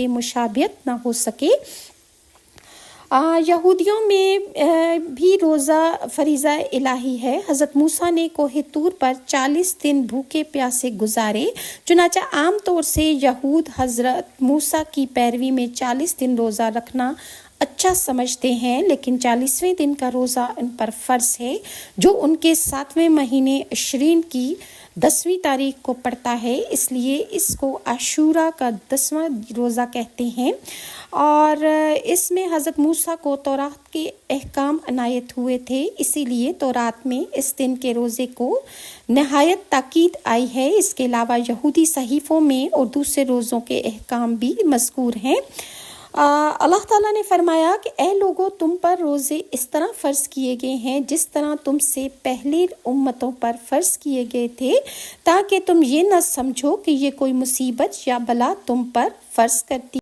مشابہت نہ ہو سکے۔ یہودیوں میں بھی روزہ فریضہ الہی ہے۔ حضرت موسیٰ نے کوہ طور پر 40 دن بھوکے پیاسے گزارے۔ چنانچہ عام طور سے یہود حضرت موسیٰ کی پیروی میں 40 دن روزہ رکھنا اچھا سمجھتے ہیں، لیکن 40ویں دن کا روزہ ان پر فرض ہے، جو ان کے 7ویں مہینے عشرین کی 10ویں تاریخ کو پڑتا ہے، اس لیے اس کو عاشورہ کا 10واں روزہ کہتے ہیں۔ اور اس میں حضرت موسیٰ کو تورات کے احکام عنایت ہوئے تھے، اسی لیے تورات میں اس دن کے روزے کو نہایت تاکید آئی ہے۔ اس کے علاوہ یہودی صحیفوں میں اور دوسرے روزوں کے احکام بھی مذکور ہیں۔ اللہ تعالیٰ نے فرمایا کہ اے لوگو، تم پر روزے اس طرح فرض کیے گئے ہیں جس طرح تم سے پہلی امتوں پر فرض کیے گئے تھے، تاکہ تم یہ نہ سمجھو کہ یہ کوئی مصیبت یا بلا تم پر فرض کرتی